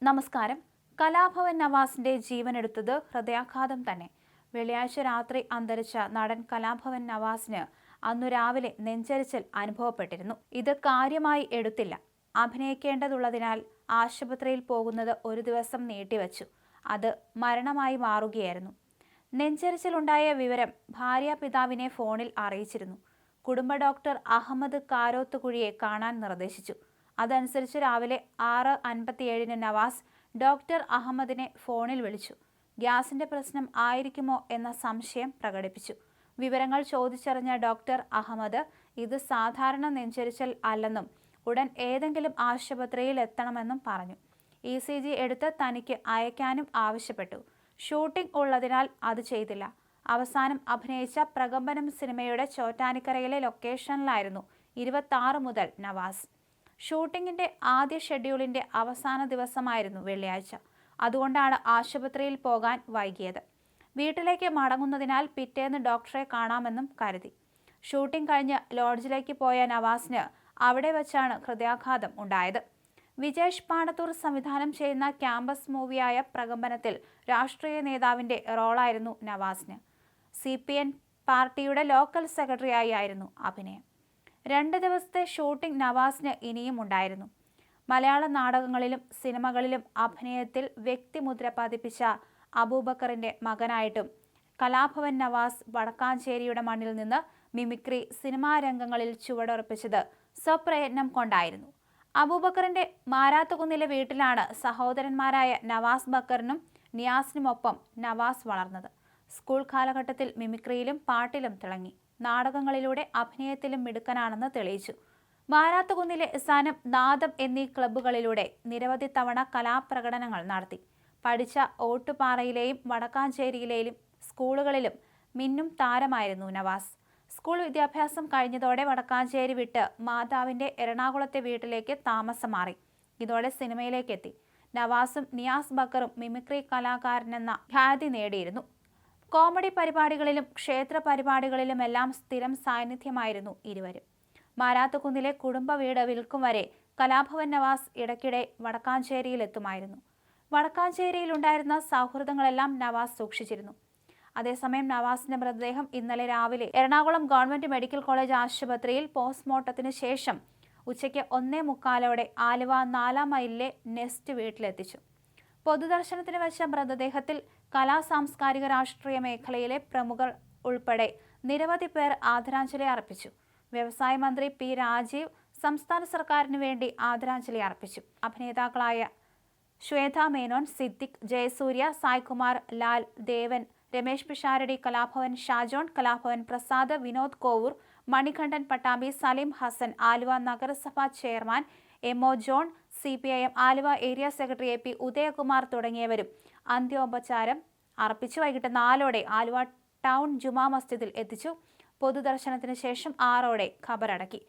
നമസ്കാരം. കലാഭവൻ നവാസിന്റെ ജീവനെടുത്തത് ഹൃദയാഘാതം തന്നെ. വെള്ളിയാഴ്ച രാത്രി അന്തരിച്ച നടൻ കലാഭവൻ നവാസിന് അന്നു രാവിലെ നെഞ്ചരിച്ചൽ അനുഭവപ്പെട്ടിരുന്നു. ഇത് കാര്യമായി എടുത്തില്ല. അഭിനയിക്കേണ്ടതുള്ളതിനാൽ ആശുപത്രിയിൽ പോകുന്നത് ഒരു ദിവസം നീട്ടിവച്ചു. അത് മരണമായി മാറുകയായിരുന്നു. നെഞ്ചരിച്ചിലുണ്ടായ വിവരം ഭാര്യാപിതാവിനെ ഫോണിൽ അറിയിച്ചിരുന്നു. കുടുംബ ഡോക്ടർ അഹമ്മദ് കാരോത്തുകുഴിയെ കാണാൻ നിർദ്ദേശിച്ചു. അതനുസരിച്ച് രാവിലെ 6:57 നവാസ് ഡോക്ടർ അഹമ്മദിനെ ഫോണിൽ വിളിച്ചു. ഗ്യാസിന്റെ പ്രശ്നം ആയിരിക്കുമോ എന്ന സംശയം പ്രകടിപ്പിച്ചു. വിവരങ്ങൾ ചോദിച്ചറിഞ്ഞ ഡോക്ടർ അഹമ്മദ് ഇത് സാധാരണ നെഞ്ചരിച്ചൽ അല്ലെന്നും ഉടൻ ഏതെങ്കിലും ആശുപത്രിയിൽ എത്തണമെന്നും പറഞ്ഞു. ECG എടുത്ത് തനിക്ക് അയക്കാനും ആവശ്യപ്പെട്ടു. ഷൂട്ടിംഗ് ഉള്ളതിനാൽ അത് ചെയ്തില്ല. അവസാനം അഭിനയിച്ച പ്രകമ്പനം സിനിമയുടെ ചോറ്റാനിക്കരയിലെ ലൊക്കേഷനിലായിരുന്നു 26 മുതൽ നവാസ്. ഷൂട്ടിങ്ങിന്റെ ആദ്യ ഷെഡ്യൂളിന്റെ അവസാന ദിവസമായിരുന്നു വെള്ളിയാഴ്ച. അതുകൊണ്ടാണ് ആശുപത്രിയിൽ പോകാൻ വൈകിയത്. വീട്ടിലേക്ക് മടങ്ങുന്നതിനാൽ പിറ്റേന്ന് ഡോക്ടറെ കാണാമെന്നും കരുതി. ഷൂട്ടിംഗ് കഴിഞ്ഞ് ലോഡ്ജിലേക്ക് പോയ നവാസിന് അവിടെ വച്ചാണ് ഹൃദയാഘാതം ഉണ്ടായത്. വിജേഷ് പാണത്തൂർ സംവിധാനം ചെയ്യുന്ന ക്യാമ്പസ് മൂവിയായ പ്രകമ്പനത്തിൽ രാഷ്ട്രീയ നേതാവിന്റെ റോളായിരുന്നു നവാസിന്. CPN പാർട്ടിയുടെ ലോക്കൽ സെക്രട്ടറിയായി ആയിരുന്നു അഭിനയം. 2 ദിവസത്തെ ഷൂട്ടിംഗ് നവാസിന് ഇനിയും ഉണ്ടായിരുന്നു. മലയാള നാടകങ്ങളിലും സിനിമകളിലും അഭിനയത്തിൽ വ്യക്തിമുദ്ര പതിപ്പിച്ച അബൂബക്കറിന്റെ മകനായിട്ടും കലാഭവൻ നവാസ് വടക്കാഞ്ചേരിയുടെ മണ്ണിൽ നിന്ന് മിമിക്രി സിനിമാ രംഗങ്ങളിൽ ചുവടുറപ്പിച്ചത് സ്വപ്രയത്നം കൊണ്ടായിരുന്നു. അബൂബക്കറിന്റെ മാരാത്തുകുന്നിലെ വീട്ടിലാണ് സഹോദരന്മാരായ നവാസ് ബക്കറിനും നിയാസിനുമൊപ്പം നവാസ് വളർന്നത്. സ്കൂൾ കാലഘട്ടത്തിൽ മിമിക്രിയിലും പാട്ടിലും തിളങ്ങി. നാടകങ്ങളിലൂടെ അഭിനയത്തിലും മിടുക്കനാണെന്ന് തെളിയിച്ചു. മാരാത്തുകുന്നിലെ സാനം, നാദം എന്നീ ക്ലബ്ബുകളിലൂടെ നിരവധി തവണ കലാപ്രകടനങ്ങൾ നടത്തി. പഠിച്ച ഓട്ടുപാറയിലെയും വടക്കാഞ്ചേരിയിലെയും സ്കൂളുകളിലും മിന്നും താരമായിരുന്നു നവാസ്. സ്കൂൾ വിദ്യാഭ്യാസം കഴിഞ്ഞതോടെ വടക്കാഞ്ചേരി വിട്ട് മാതാവിന്റെ എറണാകുളത്തെ വീട്ടിലേക്ക് താമസം മാറി. ഇതോടെ സിനിമയിലേക്കെത്തി. നവാസും നിയാസ് ബക്കറും മിമിക്രി കലാകാരനെന്ന ഖ്യാതി നേടിയിരുന്നു. കോമഡി പരിപാടികളിലും ക്ഷേത്ര പരിപാടികളിലുമെല്ലാം സ്ഥിരം സാന്നിധ്യമായിരുന്നു ഇരുവരും. മാരാത്തുകുന്നിലെ കുടുംബ വീട് വിൽക്കും വരെ കലാഭവൻ നവാസ് ഇടയ്ക്കിടെ വടക്കാഞ്ചേരിയിലെത്തുമായിരുന്നു. വടക്കാഞ്ചേരിയിലുണ്ടായിരുന്ന സൗഹൃദങ്ങളെല്ലാം നവാസ് സൂക്ഷിച്ചിരുന്നു. അതേസമയം നവാസിന്റെ മൃതദേഹം ഇന്നലെ രാവിലെ എറണാകുളം ഗവൺമെന്റ് മെഡിക്കൽ കോളേജ് ആശുപത്രിയിൽ പോസ്റ്റ്മോർട്ടത്തിന് ശേഷം ഉച്ചയ്ക്ക് 1:45 ആലുവ 4 മൈലിലെ നെസ്റ്റ് വീട്ടിലെത്തിച്ചു. പൊതുദർശനത്തിന് വെച്ച മൃതദേഹത്തിൽ കലാ സാംസ്കാരിക രാഷ്ട്രീയ മേഖലയിലെ പ്രമുഖർ ഉൾപ്പെടെ നിരവധി പേർ ആദരാഞ്ജലി അർപ്പിച്ചു. വ്യവസായ മന്ത്രി P. രാജീവ് സംസ്ഥാന സർക്കാരിന് വേണ്ടി ആദരാഞ്ജലി അർപ്പിച്ചു. അഭിനേതാക്കളായ ശ്വേത മേനോൻ, സിദ്ദിഖ്, ജയസൂര്യ, സായ്കുമാർ, ലാൽ, ദേവൻ, രമേശ് പിഷാരടി, കലാഭവൻ ഷാജോൺ, കലാഭവൻ പ്രസാദ്, വിനോദ് കോവൂർ, മണികണ്ഠൻ പട്ടാമ്പി, സലീം ഹസൻ, ആലുവ നഗരസഭാ chairman MO John, CPIM Aluva area secretary AP Udayakumar തുടങ്ങിയവരും അന്ത്യോപചാരം അർപ്പിച്ചു. വൈകിട്ട് 4:00 ആലുവ ടൗൺ ജുമാ മസ്ജിദിൽ എത്തിച്ചു. പൊതുദർശനത്തിന് ശേഷം 6:00 ഖബറടക്കി.